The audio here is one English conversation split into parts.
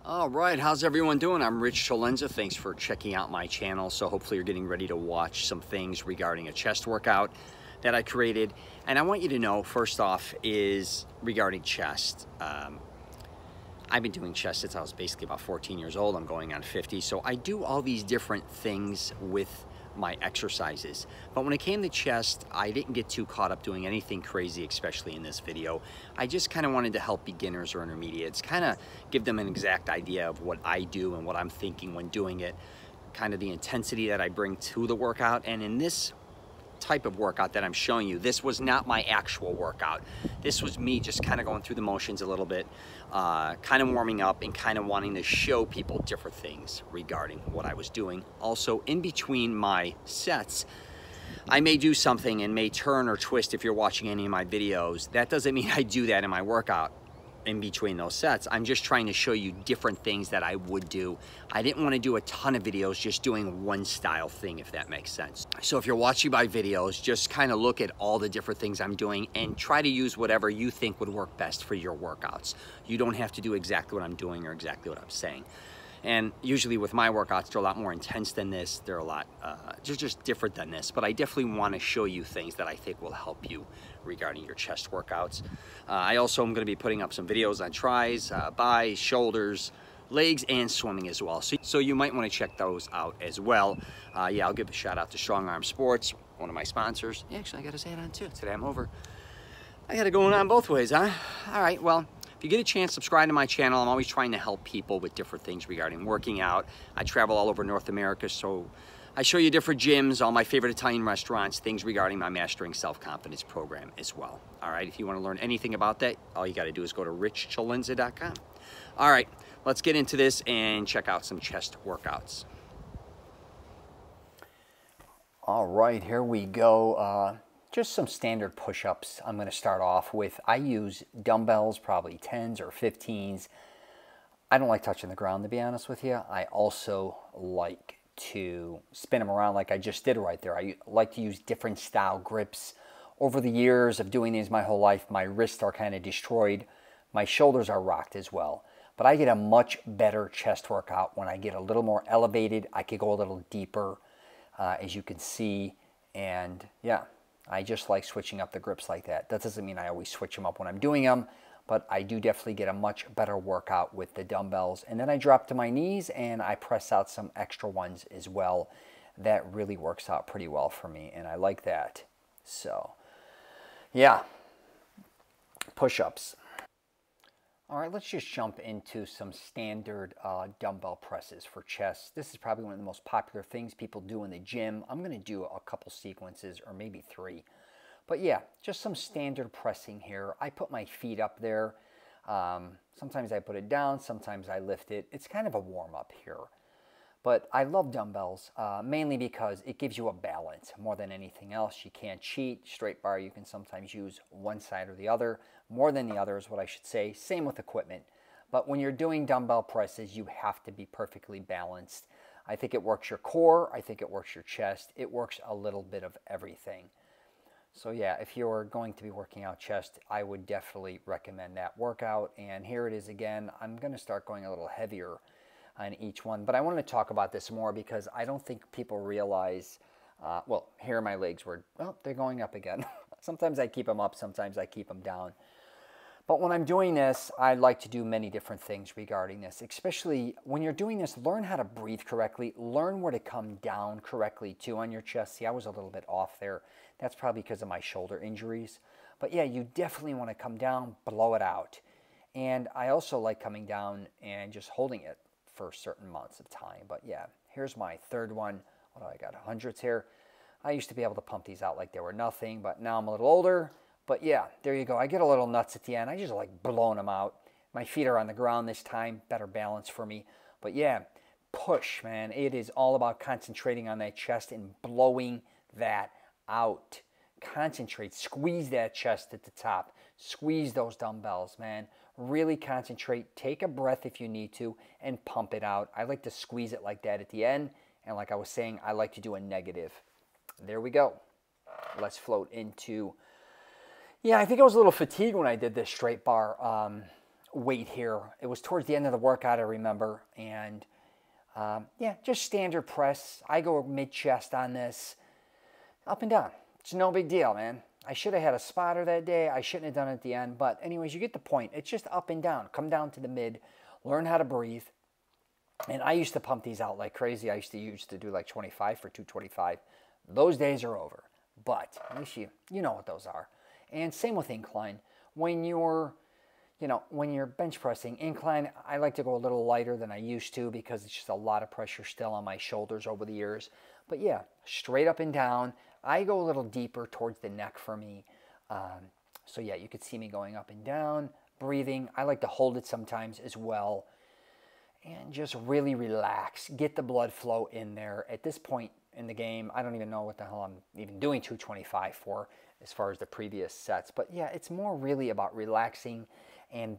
All right, how's everyone doing? I'm Rich Celenza. Thanks for checking out my channel. So hopefully you're getting ready to watch some things regarding a chest workout that I created. And I want you to know, first off, is regarding chest. I've been doing chest since I was basically about 14 years old. I'm going on 50. So I do all these different things with my exercises. But when it came to chest, I didn't get too caught up doing anything crazy, especially in this video. I just kind of wanted to help beginners or intermediates, kind of give them an exact idea of what I do and what I'm thinking when doing it, kind of the intensity that I bring to the workout. And in this type of workout that I'm showing you, this was not my actual workout. This was me just kind of going through the motions a little bit, kind of warming up and kind of wanting to show people different things regarding what I was doing. Also, in between my sets, I may do something and may turn or twist if you're watching any of my videos. That doesn't mean I do that in my workout in between those sets. I'm just trying to show you different things that I would do. I didn't want to do a ton of videos just doing one style thing, if that makes sense. So if you're watching my videos, just kind of look at all the different things I'm doing and try to use whatever you think would work best for your workouts. You don't have to do exactly what I'm doing or exactly what I'm saying. And usually with my workouts, they're a lot more intense than this. They're a lot just different than this. But I definitely want to show you things that I think will help you regarding your chest workouts. I also am going to be putting up some videos on tries, buys, shoulders, legs, and swimming as well. So you might want to check those out as well. Yeah, I'll give a shout out to Strong Arm Sports, one of my sponsors. Actually, I got his hat on too. Today I'm over. I got it going on both ways, huh? All right, well, if you get a chance, subscribe to my channel. I'm always trying to help people with different things regarding working out. I travel all over North America, so I show you different gyms, all my favorite Italian restaurants, things regarding my Mastering Self-Confidence program as well. All right, if you want to learn anything about that, all you got to do is go to richcelenza.com. All right, let's get into this and check out some chest workouts. All right, here we go. Just some standard push-ups I'm going to start off with. I use dumbbells, probably 10s or 15s. I don't like touching the ground, to be honest with you. I also like to spin them around like I just did right there. I like to use different style grips. Over the years of doing these my whole life, my wrists are kind of destroyed. My shoulders are rocked as well. But I get a much better chest workout when I get a little more elevated. I could go a little deeper, as you can see. And yeah, I just like switching up the grips like that. That doesn't mean I always switch them up when I'm doing them, but I do definitely get a much better workout with the dumbbells. And then I drop to my knees and I press out some extra ones as well. That really works out pretty well for me, and I like that. So, yeah, push-ups. All right, let's just jump into some standard dumbbell presses for chest. This is probably one of the most popular things people do in the gym. I'm going to do a couple sequences, or maybe 3. But yeah, just some standard pressing here. I put my feet up there. Sometimes I put it down, sometimes I lift it. It's kind of a warm-up here. But I love dumbbells, mainly because it gives you a balance more than anything else. You can't cheat. Straight bar, you can sometimes use one side or the other, more than the other is what I should say. Same with equipment. But when you're doing dumbbell presses, you have to be perfectly balanced. I think it works your core. I think it works your chest. It works a little bit of everything. So yeah, if you're going to be working out chest, I would definitely recommend that workout. And here it is again. I'm going to start going a little heavier on each one, but I wanted to talk about this more because I don't think people realize, well, here my legs were, well, they're going up again. Sometimes I keep them up, sometimes I keep them down. But when I'm doing this, I like to do many different things regarding this, especially when you're doing this, learn how to breathe correctly, learn where to come down correctly too on your chest. See, I was a little bit off there. That's probably because of my shoulder injuries. But yeah, you definitely want to come down, blow it out. And I also like coming down and just holding it for certain amounts of time. But yeah, here's my third one. What do I got? Hundreds here. I used to be able to pump these out like they were nothing, but now I'm a little older. But yeah, there you go. I get a little nuts at the end. I just like blowing them out. My feet are on the ground this time. Better balance for me. But yeah, push, man. It is all about concentrating on that chest and blowing that out. Concentrate. Squeeze that chest at the top. Squeeze those dumbbells, man. Really concentrate. Take a breath if you need to and pump it out. I like to squeeze it like that at the end. And like I was saying, I like to do a negative. There we go. Let's float into... Yeah, I think I was a little fatigued when I did this straight bar weight here. It was towards the end of the workout, I remember. And yeah, just standard press. I go mid-chest on this, up and down. It's no big deal, man. I should have had a spotter that day. I shouldn't have done it at the end. But anyways, you get the point. It's just up and down. Come down to the mid. Learn how to breathe. And I used to pump these out like crazy. I used to do like 25 for 225. Those days are over. But at least you know what those are. And same with incline. When you're bench pressing, incline, I like to go a little lighter than I used to because it's just a lot of pressure still on my shoulders over the years. But yeah, straight up and down. I go a little deeper towards the neck for me. So yeah, you could see me going up and down, breathing. I like to hold it sometimes as well. And just really relax. Get the blood flow in there. At this point in the game, I don't even know what the hell I'm even doing 225 for as far as the previous sets. But yeah, it's more really about relaxing and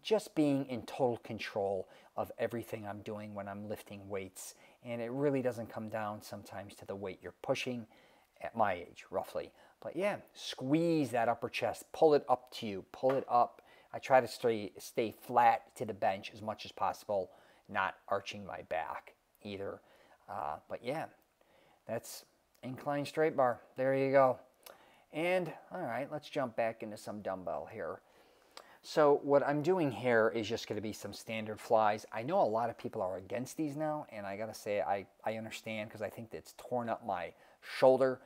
just being in total control of everything I'm doing when I'm lifting weights. And it really doesn't come down sometimes to the weight you're pushing at my age, roughly. But yeah, squeeze that upper chest. Pull it up to you. Pull it up. I try to stay flat to the bench as much as possible, not arching my back either. But yeah, that's incline straight bar. There you go. And all right, let's jump back into some dumbbell here. So what I'm doing here is just going to be some standard flies. I know a lot of people are against these now, and I got to say I understand because I think that it's torn up my shoulder.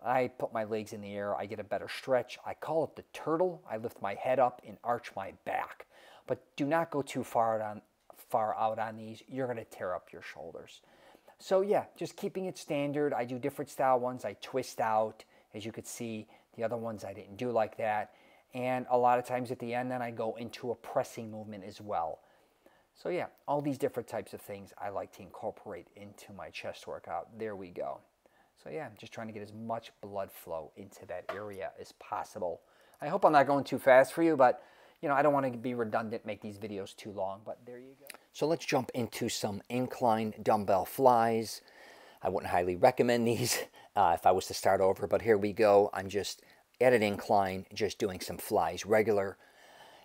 I put my legs in the air. I get a better stretch. I call it the turtle. I lift my head up and arch my back. But do not go too far out on these. You're going to tear up your shoulders. So yeah, just keeping it standard. I do different style ones. I twist out. As you could see, the other ones I didn't do like that. And a lot of times at the end, then I go into a pressing movement as well. So yeah, all these different types of things I like to incorporate into my chest workout. There we go. So yeah, just trying to get as much blood flow into that area as possible. I hope I'm not going too fast for you, but I don't want to be redundant, make these videos too long, but there you go. So let's jump into some incline dumbbell flies. I wouldn't highly recommend these if I was to start over, but here we go. I'm just at an incline, just doing some flies regular.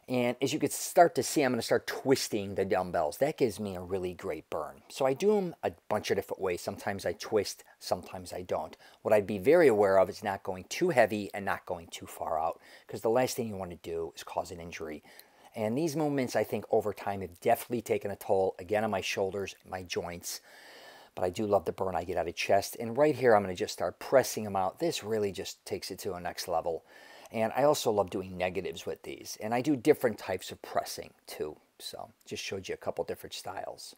And as you can start to see, I'm going to start twisting the dumbbells. That gives me a really great burn. So I do them a bunch of different ways. Sometimes I twist, sometimes I don't. What I'd be very aware of is not going too heavy and not going too far out, because the last thing you want to do is cause an injury. And these movements, I think, over time have definitely taken a toll, again, on my shoulders, my joints. But I do love the burn I get out of chest. And right here, I'm going to just start pressing them out. This really just takes it to a next level. And I also love doing negatives with these. And I do different types of pressing too. So just showed you a couple different styles.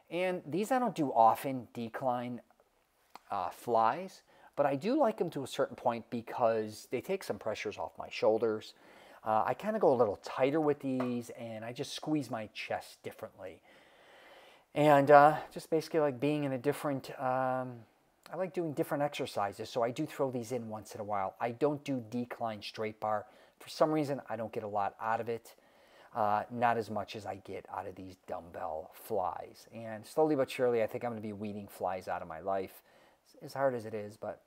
And these I don't do often, decline flies. But I do like them to a certain point because they take some pressures off my shoulders. I kind of go a little tighter with these, and I just squeeze my chest differently. And just basically like being in a different... I like doing different exercises, so I do throw these in once in a while. I don't do decline straight bar. For some reason, I don't get a lot out of it. Not as much as I get out of these dumbbell flies. And slowly but surely, I think I'm going to be weeding flies out of my life. As hard as it is, but,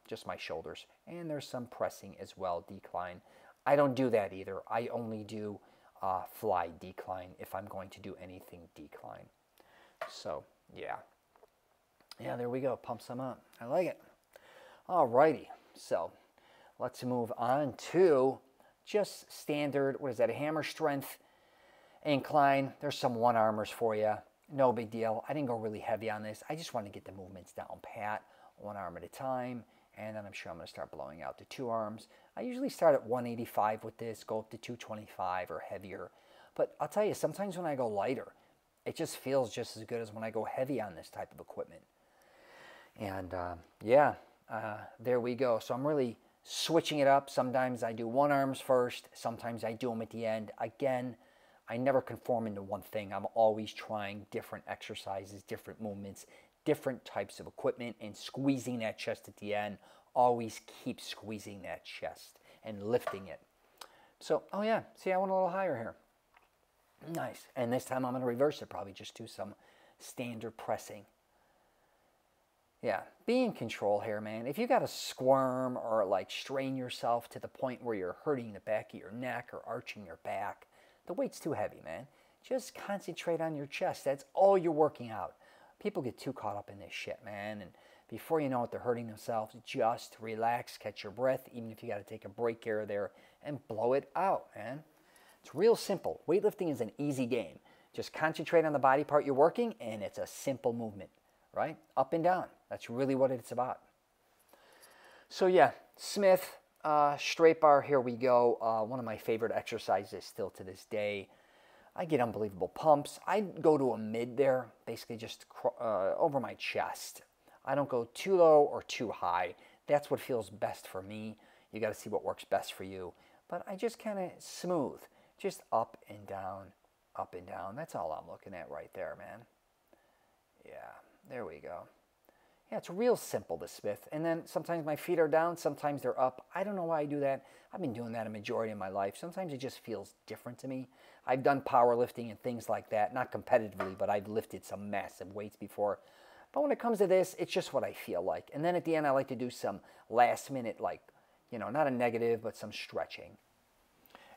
just my shoulders. And there's some pressing as well, decline. I don't do that either. I only do fly decline if I'm going to do anything decline. So, yeah. Yeah, there we go. Pump some up. I like it. Alrighty. So let's move on to just standard, what is that, a hammer strength incline. There's some one-armers for you. No big deal. I didn't go really heavy on this. I just want to get the movements down pat, one arm at a time. And then I'm sure I'm going to start blowing out the two arms. I usually start at 185 with this, go up to 225 or heavier. But I'll tell you, sometimes when I go lighter, it just feels just as good as when I go heavy on this type of equipment. And there we go. So I'm really switching it up. Sometimes I do one arms first. Sometimes I do them at the end. Again, I never conform into one thing. I'm always trying different exercises, different movements, different types of equipment, and squeezing that chest at the end. Always keep squeezing that chest and lifting it. So, oh yeah, see, I went a little higher here. Nice. And this time I'm going to reverse it, probably just do some standard pressing. Yeah, be in control here, man. If you got to squirm or like strain yourself to the point where you're hurting the back of your neck or arching your back, the weight's too heavy, man. Just concentrate on your chest. That's all you're working out. People get too caught up in this shit, man. And before you know it, they're hurting themselves. Just relax, catch your breath, even if you got to take a break here or there, and blow it out, man. It's real simple. Weightlifting is an easy game. Just concentrate on the body part you're working, and it's a simple movement, right? Up and down. That's really what it's about. So yeah, Smith, straight bar, here we go. One of my favorite exercises still to this day. I get unbelievable pumps. I go to a mid there, basically just over my chest. I don't go too low or too high. That's what feels best for me. You got to see what works best for you. But I just kind of smooth, just up and down, up and down. That's all I'm looking at right there, man. Yeah, there we go. Yeah, it's real simple, the Smith. And then sometimes my feet are down, sometimes they're up. I don't know why I do that. I've been doing that a majority of my life. Sometimes it just feels different to me. I've done powerlifting and things like that, not competitively, but I've lifted some massive weights before. But when it comes to this, it's just what I feel like. And then at the end, I like to do some last minute, like, you know, not a negative, but some stretching.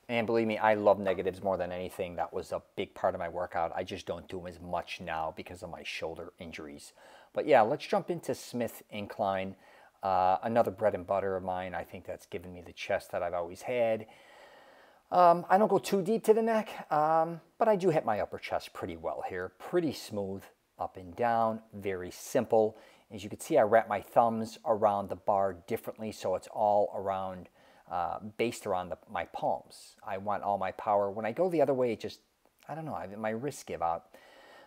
And believe me, I love negatives more than anything. That was a big part of my workout. I just don't do them as much now because of my shoulder injuries. But yeah, let's jump into Smith incline. Another bread and butter of mine. I think that's given me the chest that I've always had. I don't go too deep to the neck, but I do hit my upper chest pretty well here. Pretty smooth, up and down, very simple. As you can see, I wrap my thumbs around the bar differently, so it's all around, based around my palms. I want all my power. When I go the other way, it just, I don't know, my wrists give out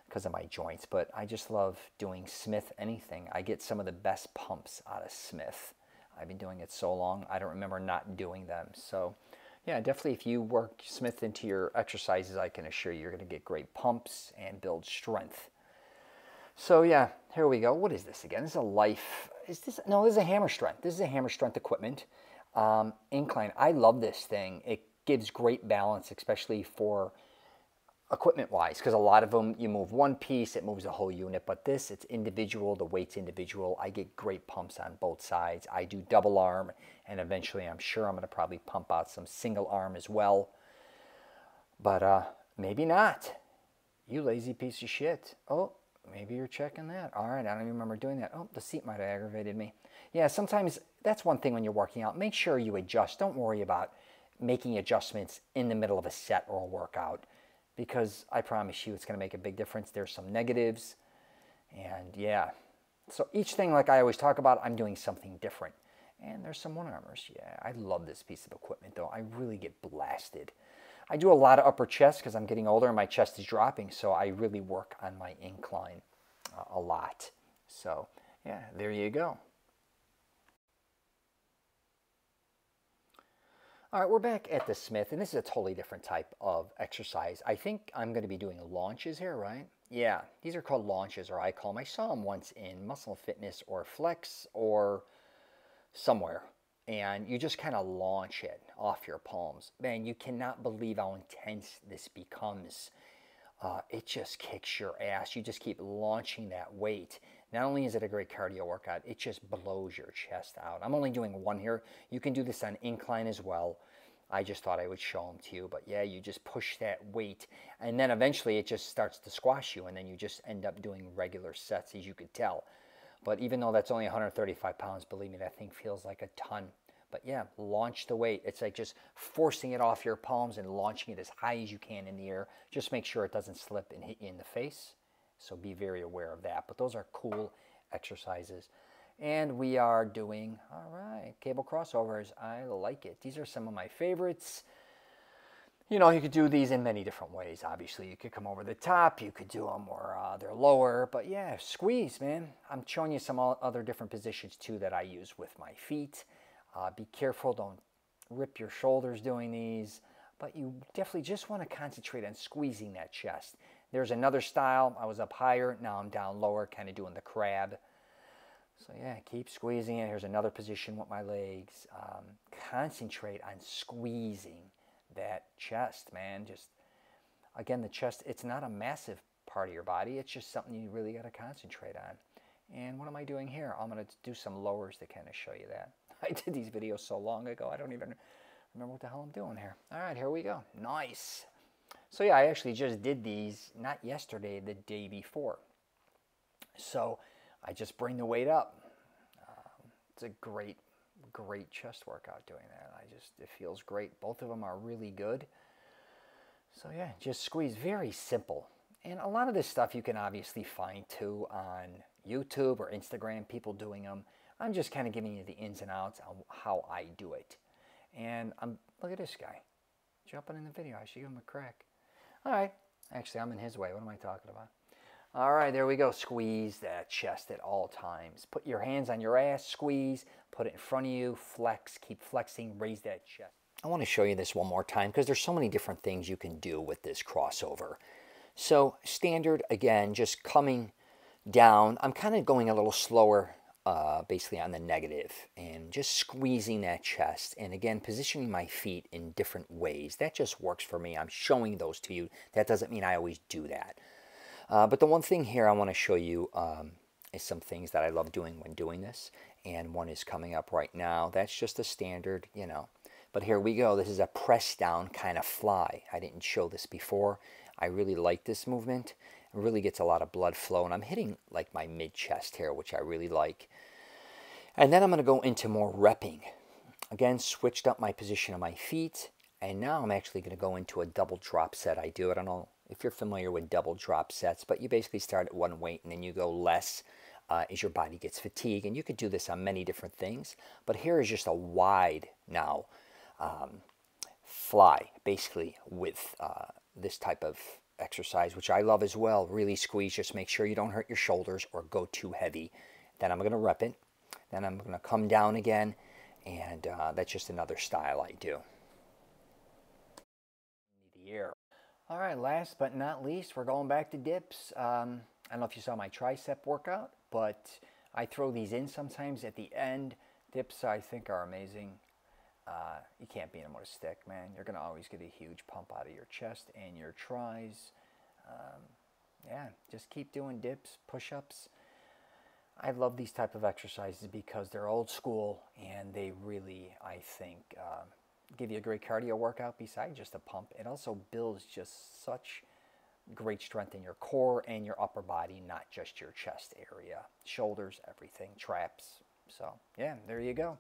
because of my joints, but I just love doing Smith anything. I get some of the best pumps out of Smith. I've been doing it so long, I don't remember not doing them. So yeah, definitely if you work Smith into your exercises, I can assure you you're gonna get great pumps and build strength. So yeah, here we go. What is this again? This is a Life. Is this? No, this is a Hammer Strength. This is a Hammer Strength equipment. Incline. I love this thing. It gives great balance, especially for equipment-wise, because a lot of them, you move one piece, it moves the whole unit. But this, it's individual. The weight's individual. I get great pumps on both sides. I do double arm, and eventually I'm sure I'm going to probably pump out some single arm as well. But maybe not. You lazy piece of shit. Oh. Maybe you're checking that. All right, I don't even remember doing that. Oh, the seat might have aggravated me. Yeah, sometimes that's one thing when you're working out. Make sure you adjust. Don't worry about making adjustments in the middle of a set or a workout, because I promise you it's going to make a big difference. There's some negatives, and yeah. So each thing, like I always talk about, I'm doing something different. And there's some one-armers. Yeah, I love this piece of equipment, though. I really get blasted. I do a lot of upper chest because I'm getting older and my chest is dropping, so I really work on my incline a lot. So, yeah, there you go. All right, we're back at the Smith, and this is a totally different type of exercise. I think I'm going to be doing launches here, right? Yeah, these are called launches, or I call them. I saw them once in Muscle Fitness or Flex or somewhere. And you just kind of launch it off your palms. Man, you cannot believe how intense this becomes. It just kicks your ass. You just keep launching that weight. Not only is it a great cardio workout, it just blows your chest out. I'm only doing one here. You can do this on incline as well. I just thought I would show them to you. But yeah, you just push that weight. And then eventually it just starts to squash you. And then you just end up doing regular sets, as you could tell. But even though that's only 135 pounds, believe me, that thing feels like a ton. But yeah, launch the weight. It's like just forcing it off your palms and launching it as high as you can in the air. Just make sure it doesn't slip and hit you in the face. So be very aware of that. But those are cool exercises. And we are doing, all right, cable crossovers. I like it. These are some of my favorites. You know, you could do these in many different ways. Obviously, you could come over the top. You could do them where they're lower. But yeah, squeeze, man. I'm showing you some other different positions, too, that I use with my feet. Be careful. Don't rip your shoulders doing these. But you definitely just want to concentrate on squeezing that chest. There's another style. I was up higher. Now I'm down lower, kind of doing the crab. So yeah, keep squeezing it. Here's another position with my legs. Concentrate on squeezing that chest, man. Just, again, the chest, it's not a massive part of your body. It's just something you really got to concentrate on. And what am I doing here? I'm going to do some lowers to kind of show you that. I did these videos so long ago, I don't even remember what the hell I'm doing here. All right, here we go. Nice. So yeah, I actually just did these, not yesterday, the day before. So I just bring the weight up. It's a great chest workout doing that. It feels great. Both of them are really good. So yeah, just squeeze, very simple. And a lot of this stuff you can obviously find too on YouTube or Instagram, people doing them. I'm just kind of giving you the ins and outs on how I do it. And look at this guy, jumping in the video. I should give him a crack. All right, actually I'm in his way. What am I talking about? All right, there we go. Squeeze that chest at all times. Put your hands on your ass, squeeze, put it in front of you, flex, keep flexing, raise that chest. I want to show you this one more time because there's so many different things you can do with this crossover. So standard, again, just coming down. I'm kind of going a little slower, basically on the negative, and just squeezing that chest. And again, positioning my feet in different ways. That just works for me. I'm showing those to you. That doesn't mean I always do that. But the one thing here I want to show you is some things that I love doing when doing this. And one is coming up right now. That's just a standard, you know. But here we go. This is a press down kind of fly. I didn't show this before. I really like this movement. It really gets a lot of blood flow. And I'm hitting like my mid-chest here, which I really like. And then I'm going to go into more repping. Again, switched up my position of my feet. And now I'm actually going to go into a double drop set. I don't know if you're familiar with double drop sets, but you basically start at one weight and then you go less as your body gets fatigued. And you could do this on many different things. But here is just a wide now fly, basically, with this type of exercise, which I love as well. Really squeeze, just make sure you don't hurt your shoulders or go too heavy. Then I'm going to rep it. Then I'm going to come down again, and that's just another style I do. The air. All right, last but not least, we're going back to dips. I don't know if you saw my tricep workout, but I throw these in sometimes at the end. Dips, I think, are amazing. You can't beat them with a stick, man. You're going to always get a huge pump out of your chest and your tries. Yeah, just keep doing dips, push-ups. I love these type of exercises because they're old school and they really, I think, give you a great cardio workout besides just a pump. It also builds just such great strength in your core and your upper body, not just your chest area. Shoulders, everything, traps. So, yeah, there you go.